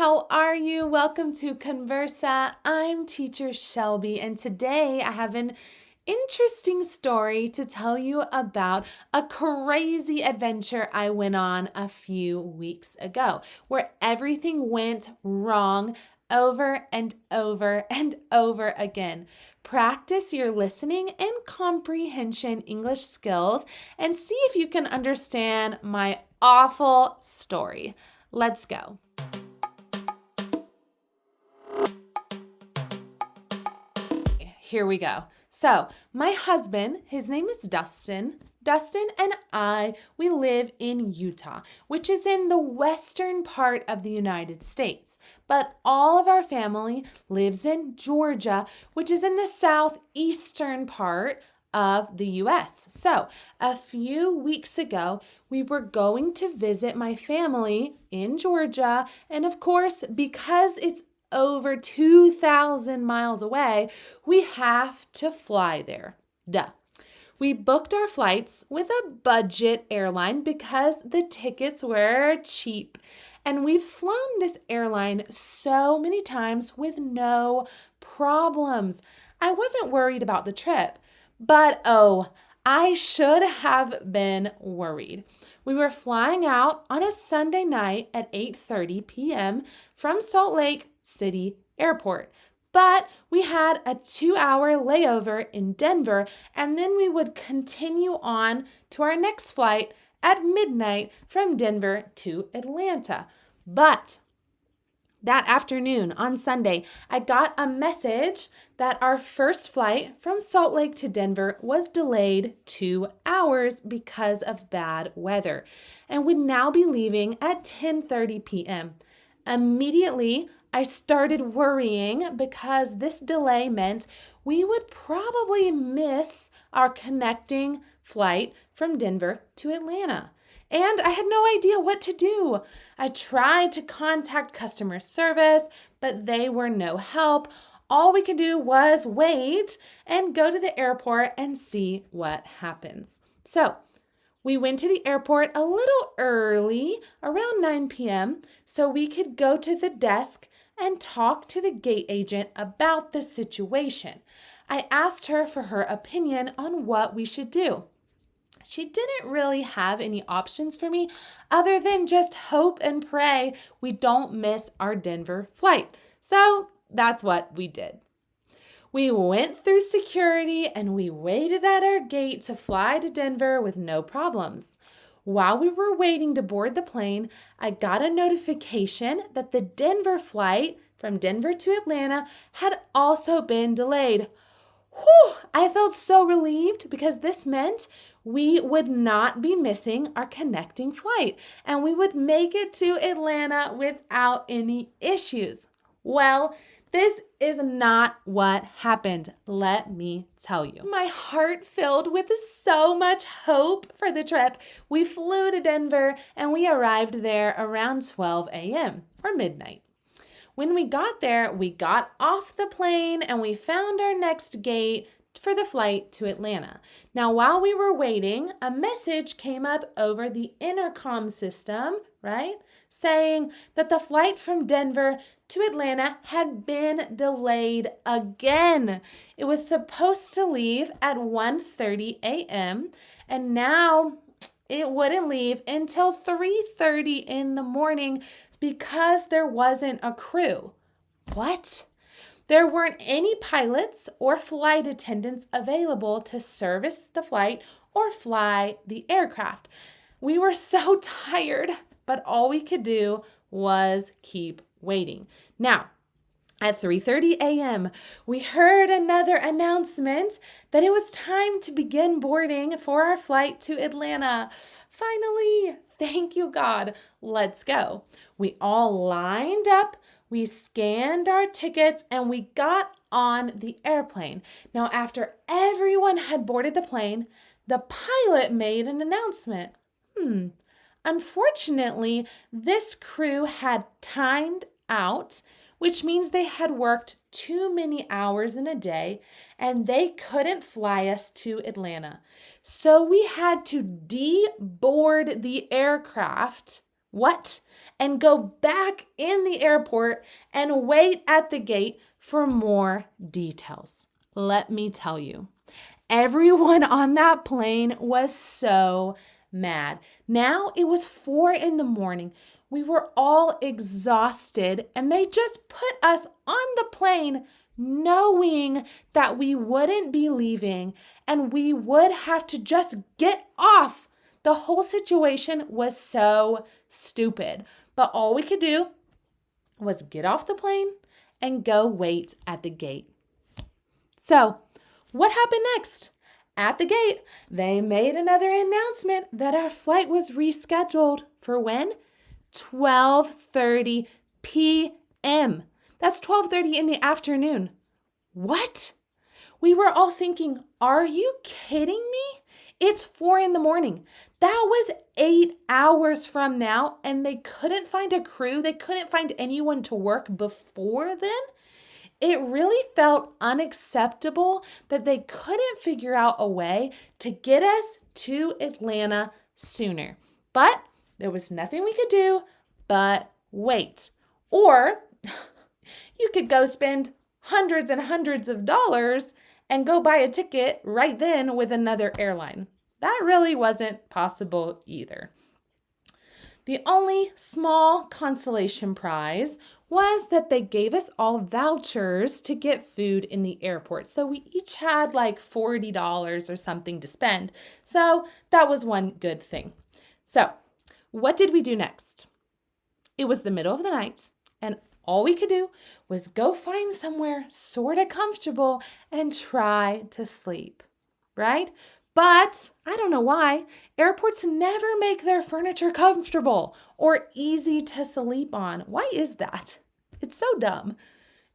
How are you? Welcome to Conversa. I'm teacher Shelby, and today I have an interesting story to tell you about a crazy adventure I went on a few weeks ago where everything went wrong over and over and over again. Practice your listening and comprehension English skills and see if you can understand my awful story. Let's go. Here we go. So, my husband, his name is Dustin. Dustin and we live in Utah, which is in the western part of the United States. But all of our family lives in Georgia, which is in the southeastern part of the U.S. So, a few weeks ago, we were going to visit my family in Georgia. And of course, because it's over 2,000 miles away, we have to fly there. Duh. We booked our flights with a budget airline because the tickets were cheap. And we've flown this airline so many times with no problems. I wasn't worried about the trip, but I should have been worried. We were flying out on a Sunday night at 8:30 p.m. from Salt Lake City Airport. But we had a 2-hour layover in Denver, and then we would continue on to our next flight at midnight from Denver to Atlanta. But that afternoon on Sunday, I got a message that our first flight from Salt Lake to Denver was delayed 2 hours because of bad weather and would now be leaving at 10:30 p.m. Immediately, I started worrying because this delay meant we would probably miss our connecting flight from Denver to Atlanta. And I had no idea what to do. I tried to contact customer service, but they were no help. All we could do was wait and go to the airport and see what happens. So we went to the airport a little early, around 9 p.m., so we could go to the desk and talk to the gate agent about the situation. I asked her for her opinion on what we should do. She didn't really have any options for me other than just hope and pray we don't miss our Denver flight. So that's what we did. We went through security and we waited at our gate to fly to Denver with no problems. While we were waiting to board the plane, I got a notification that the Denver flight from Denver to Atlanta had also been delayed. Whew, I felt so relieved because this meant we would not be missing our connecting flight and we would make it to Atlanta without any issues. Well, this is not what happened, let me tell you. My heart filled with so much hope for the trip. We flew to Denver and we arrived there around 12 a.m. or midnight. When we got there, we got off the plane and we found our next gate for the flight to Atlanta. Now, while we were waiting, a message came up over the intercom system, right? Saying that the flight from Denver to Atlanta had been delayed again. It was supposed to leave at 1:30 a.m. and now it wouldn't leave until 3:30 in the morning because there wasn't a crew. What? There weren't any pilots or flight attendants available to service the flight or fly the aircraft. We were so tired, but all we could do was keep waiting. Now, at 3:30 a.m., we heard another announcement that it was time to begin boarding for our flight to Atlanta. Finally, thank you, God. Let's go. We all lined up, we scanned our tickets, and we got on the airplane. Now, after everyone had boarded the plane, the pilot made an announcement. Unfortunately, this crew had timed out, which means they had worked too many hours in a day and they couldn't fly us to Atlanta. So we had to deboard the aircraft, What? And go back in the airport and wait at the gate for more details. Let me tell you, everyone on that plane was so mad. Now it was 4 a.m. We were all exhausted, and they just put us on the plane knowing that we wouldn't be leaving and we would have to just get off. The whole situation was so stupid, but all we could do was get off the plane and go wait at the gate. So, what happened next? At the gate, they made another announcement that our flight was rescheduled for when? 12:30 p.m. That's 12:30 in the afternoon. What? We were all thinking, are you kidding me? It's 4 a.m. That was 8 hours from now, and they couldn't find a crew. They couldn't find anyone to work before then. It really felt unacceptable that they couldn't figure out a way to get us to Atlanta sooner. But there was nothing we could do but wait. Or you could go spend hundreds and hundreds of dollars and go buy a ticket right then with another airline. That really wasn't possible either. The only small consolation prize was that they gave us all vouchers to get food in the airport. So we each had like $40 or something to spend. So that was one good thing. So what did we do next? It was the middle of the night, and all we could do was go find somewhere sort of comfortable and try to sleep, right? But I don't know why, airports never make their furniture comfortable or easy to sleep on. Why is that? It's so dumb.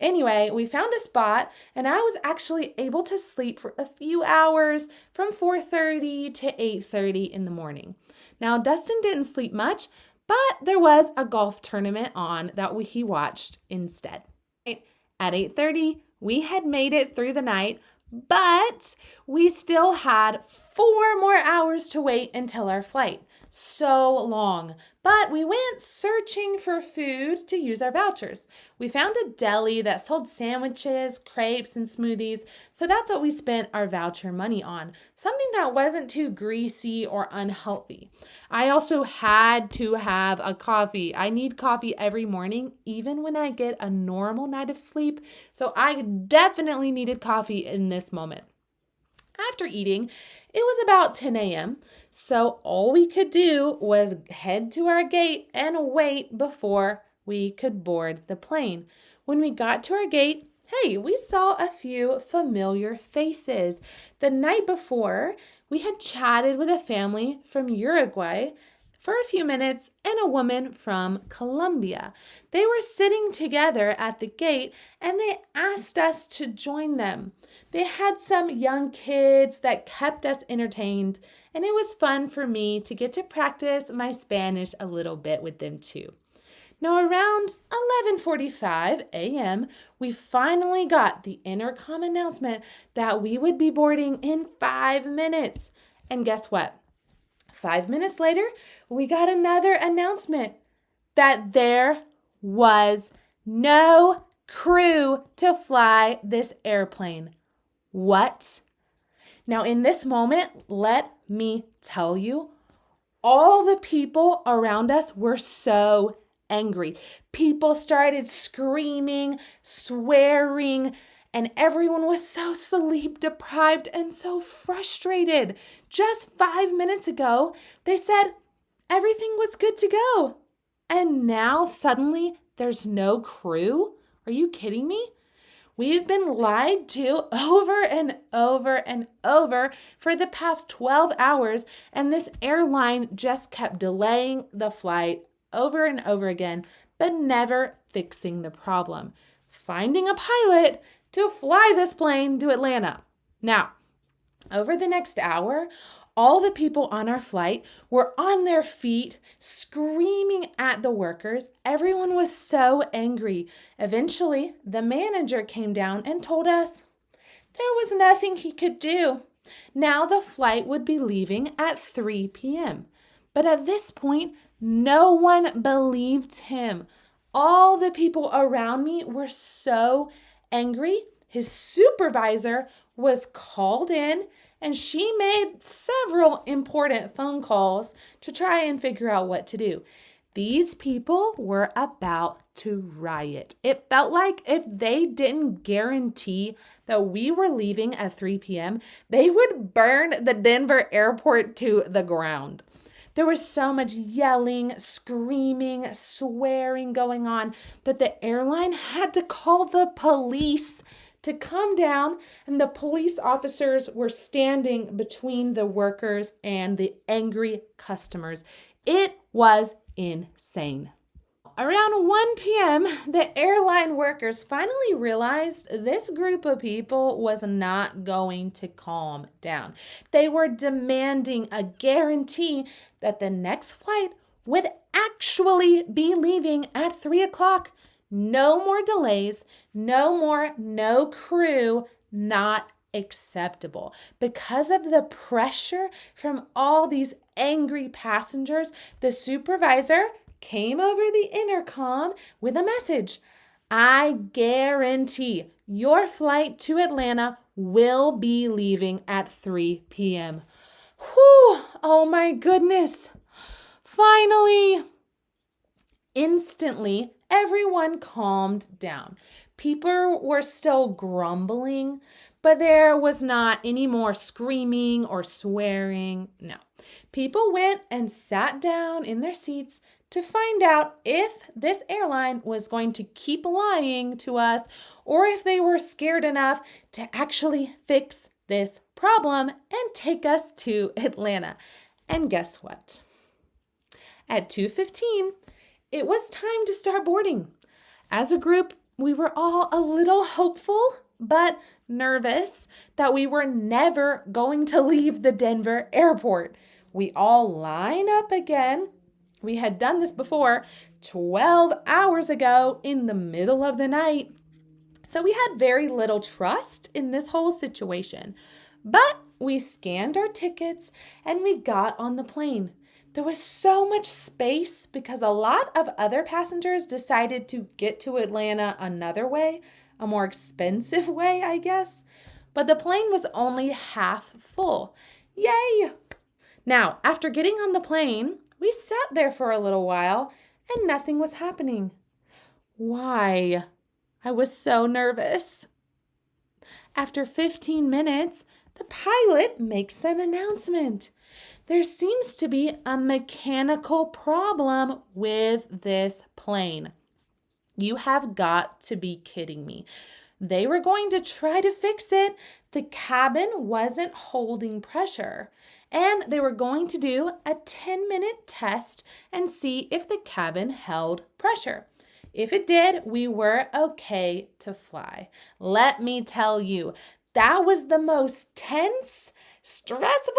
Anyway, we found a spot, and I was actually able to sleep for a few hours from 4:30 to 8:30 in the morning. Now, Dustin didn't sleep much, but there was a golf tournament on that he watched instead. At 8:30, we had made it through the night, but we still had 4 more hours to wait until our flight. So long. But we went searching for food to use our vouchers. We found a deli that sold sandwiches, crepes, and smoothies. So that's what we spent our voucher money on. Something that wasn't too greasy or unhealthy. I also had to have a coffee. I need coffee every morning, even when I get a normal night of sleep. So I definitely needed coffee in this moment. After eating, it was about 10 a.m., so all we could do was head to our gate and wait before we could board the plane. When we got to our gate, hey, we saw a few familiar faces. The night before, we had chatted with a family from Uruguay for a few minutes and a woman from Colombia. They were sitting together at the gate and they asked us to join them. They had some young kids that kept us entertained, and it was fun for me to get to practice my Spanish a little bit with them too. Now around 11:45 a.m., we finally got the intercom announcement that we would be boarding in 5 minutes. And guess what? 5 minutes later, we got another announcement that there was no crew to fly this airplane. What? Now, in this moment, let me tell you, all the people around us were so angry. People started screaming, swearing, and everyone was so sleep deprived and so frustrated. Just 5 minutes ago, they said everything was good to go. And now suddenly there's no crew? Are you kidding me? We've been lied to over and over and over for the past 12 hours, and this airline just kept delaying the flight over and over again, but never fixing the problem. Finding a pilot to fly this plane to Atlanta. Now, over the next hour, all the people on our flight were on their feet, screaming at the workers. Everyone was so angry. Eventually, the manager came down and told us there was nothing he could do. Now the flight would be leaving at 3 p.m. But at this point, No one believed him. All the people around me were so angry. His supervisor was called in and she made several important phone calls to try and figure out what to do. These people were about to riot. It felt like if they didn't guarantee that we were leaving at 3 p.m., they would burn the Denver airport to the ground. There was so much yelling, screaming, swearing going on that the airline had to call the police to come down, and the police officers were standing between the workers and the angry customers. It was insane. Around 1 p.m., the airline workers finally realized this group of people was not going to calm down. They were demanding a guarantee that the next flight would actually be leaving at 3 o'clock. No more delays, no crew, not acceptable. Because of the pressure from all these angry passengers, the supervisor came over the intercom with a message. I guarantee your flight to Atlanta will be leaving at 3 p.m. Whew, oh my goodness. Finally, instantly, everyone calmed down. People were still grumbling, but there was not any more screaming or swearing. No. People went and sat down in their seats to find out if this airline was going to keep lying to us or if they were scared enough to actually fix this problem and take us to Atlanta. And guess what? At 2:15, it was time to start boarding. As a group, we were all a little hopeful but nervous that we were never going to leave the Denver airport. We all line up again. We had done this before 12 hours ago in the middle of the night. So we had very little trust in this whole situation. But we scanned our tickets and we got on the plane. There was so much space because a lot of other passengers decided to get to Atlanta another way, a more expensive way, I guess. But the plane was only half full. Yay! Now, after getting on the plane, we sat there for a little while and nothing was happening. Why? I was so nervous. After 15 minutes, the pilot makes an announcement. There seems to be a mechanical problem with this plane. You have got to be kidding me. They were going to try to fix it. The cabin wasn't holding pressure. And they were going to do a 10-minute test and see if the cabin held pressure. If it did, we were okay to fly. Let me tell you, that was the most tense, stressful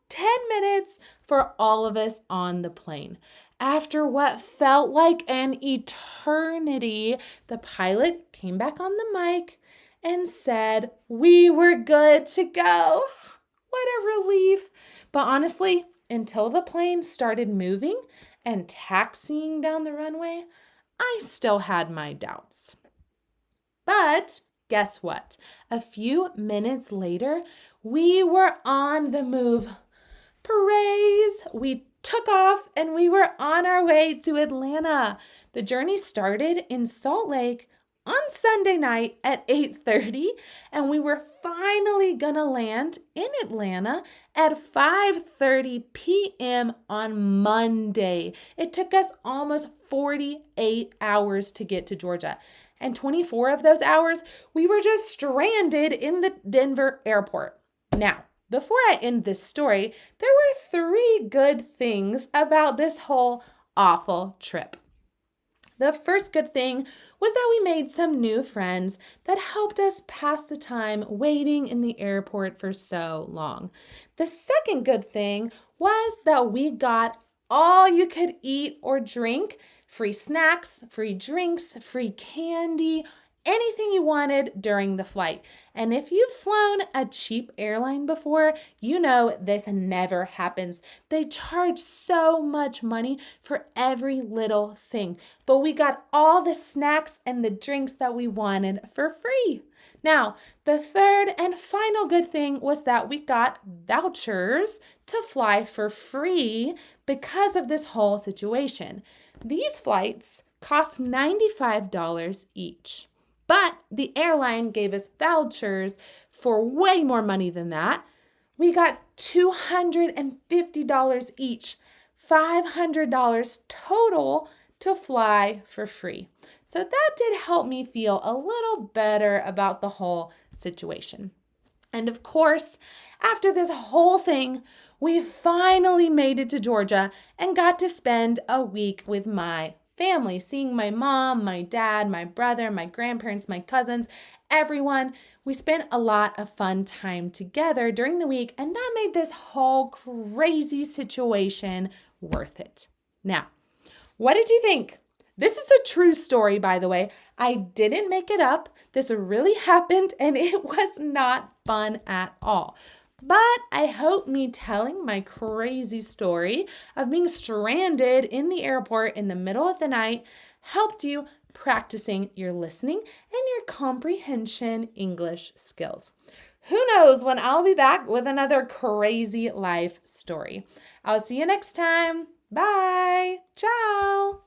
10 minutes for all of us on the plane. After what felt like an eternity, the pilot came back on the mic and said we were good to go. What a relief. But honestly, until the plane started moving and taxiing down the runway, I still had my doubts. But guess what? A few minutes later, we were on the move. Praise! We took off and we were on our way to Atlanta. The journey started in Salt Lake on Sunday night at 8:30, and we were finally gonna land in Atlanta at 5:30 p.m. on Monday. It took us almost 48 hours to get to Georgia, and 24 of those hours, we were just stranded in the Denver airport. Now, before I end this story, there were 3 good things about this whole awful trip. The first good thing was that we made some new friends that helped us pass the time waiting in the airport for so long. The second good thing was that we got all you could eat or drink, free snacks, free drinks, free candy, anything you wanted during the flight. And if you've flown a cheap airline before, you know this never happens. They charge so much money for every little thing. But we got all the snacks and the drinks that we wanted for free. Now, the third and final good thing was that we got vouchers to fly for free because of this whole situation. These flights cost $95 each, but the airline gave us vouchers for way more money than that. We got $250 each, $500 total to fly for free. So that did help me feel a little better about the whole situation. And of course, after this whole thing, we finally made it to Georgia and got to spend a week with my family, seeing my mom, my dad, my brother, my grandparents, my cousins, everyone. We spent a lot of fun time together during the week, and that made this whole crazy situation worth it. Now, what did you think? This is a true story, by the way. I didn't make it up. This really happened, and it was not fun at all. But I hope me telling my crazy story of being stranded in the airport in the middle of the night helped you practicing your listening and your comprehension English skills. Who knows when I'll be back with another crazy life story. I'll see you next time. Bye. Ciao.